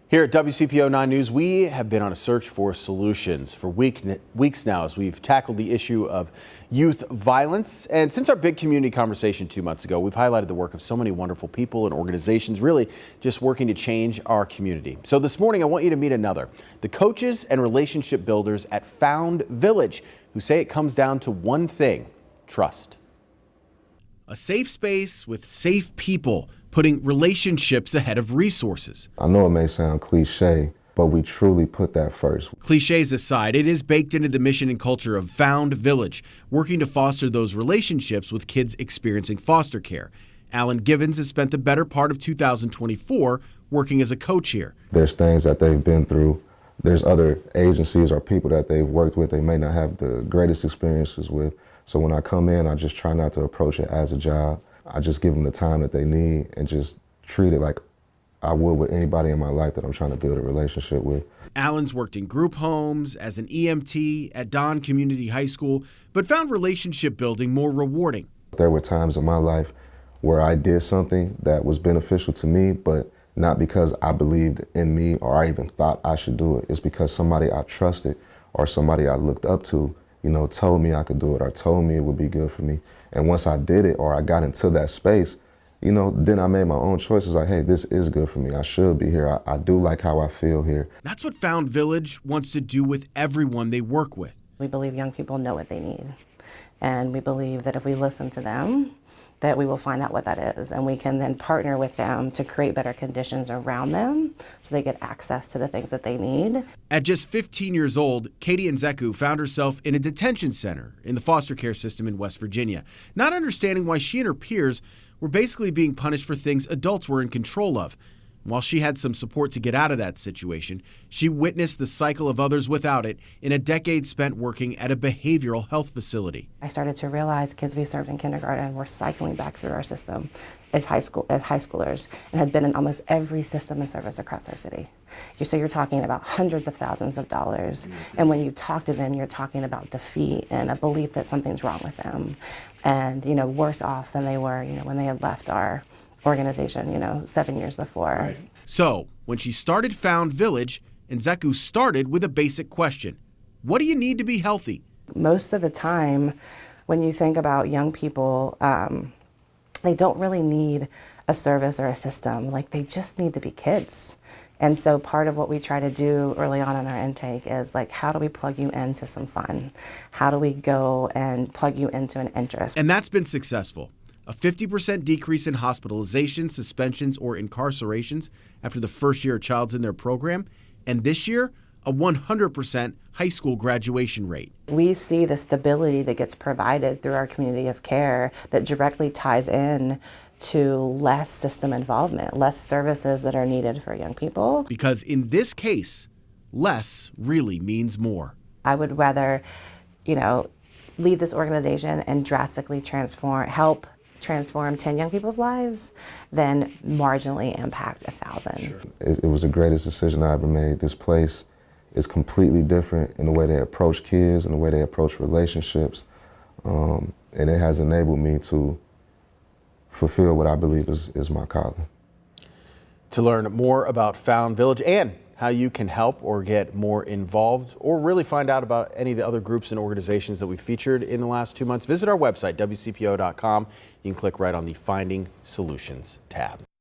Here at WCPO 9 News, we have been on a search for solutions for weeks now as we've tackled the issue of youth violence. And since our big community conversation 2 months ago, we've highlighted the work of so many wonderful people and organizations really just working to change our community. So this morning, I want you to meet the coaches and relationship builders at Found Village, who say it comes down to one thing: trust. A safe space with safe people, putting relationships ahead of resources. I know it may sound cliche, but we truly put that first. Cliches aside, it is baked into the mission and culture of Found Village, working to foster those relationships with kids experiencing foster care. Alan Givens has spent the better part of 2024 working as a coach here. There's things that they've been through. There's other agencies or people that they've worked with they may not have the greatest experiences with. So when I come in, I just try not to approach it as a job. I just give them the time that they need and just treat it like I would with anybody in my life that I'm trying to build a relationship with. Alan's worked in group homes, as an EMT at Don Community High School, but found relationship building more rewarding. There were times in my life where I did something that was beneficial to me, but not because I believed in me or I even thought I should do it. It's because somebody I trusted or somebody I looked up to, told me I could do it or told me it would be good for me. And once I did it or I got into that space, then I made my own choices like, hey, this is good for me. I should be here. I do like how I feel here. That's what Found Village wants to do with everyone they work with. We believe young people know what they need. And we believe that if we listen to them, that we will find out what that is. And we can then partner with them to create better conditions around them so they get access to the things that they need. At just 15 years old, Katie Nzekwu found herself in a detention center in the foster care system in West Virginia, not understanding why she and her peers were basically being punished for things adults were in control of. While she had some support to get out of that situation, she witnessed the cycle of others without it in a decade spent working at a behavioral health facility. I started to realize kids we served in kindergarten were cycling back through our system as high schoolers and had been in almost every system and service across our city. So you're talking about hundreds of thousands of dollars. And when you talk to them, you're talking about defeat and a belief that something's wrong with them. And, worse off than they were, when they had left our organization, 7 years before. Right. So when she started Found Village, Nzekwu started with a basic question: what do you need to be healthy? Most of the time, when you think about young people, they don't really need a service or a system. Like, they just need to be kids. And so part of what we try to do early on in our intake is like, how do we plug you into some fun? How do we go and plug you into an interest? And that's been successful. A 50% decrease in hospitalizations, suspensions, or incarcerations after the first year a child's in their program. And this year, a 100% high school graduation rate. We see the stability that gets provided through our community of care that directly ties in to less system involvement, less services that are needed for young people. Because in this case, less really means more. I would rather, leave this organization and drastically help transform 10 young people's lives than marginally impact 1,000. Sure. It was the greatest decision I ever made. This place is completely different in the way they approach kids and the way they approach relationships. And it has enabled me to fulfill what I believe is my calling. To learn more about Found Village and how you can help or get more involved or really find out about any of the other groups and organizations that we've featured in the last 2 months, visit our website, WCPO.com. You can click right on the Finding Solutions tab.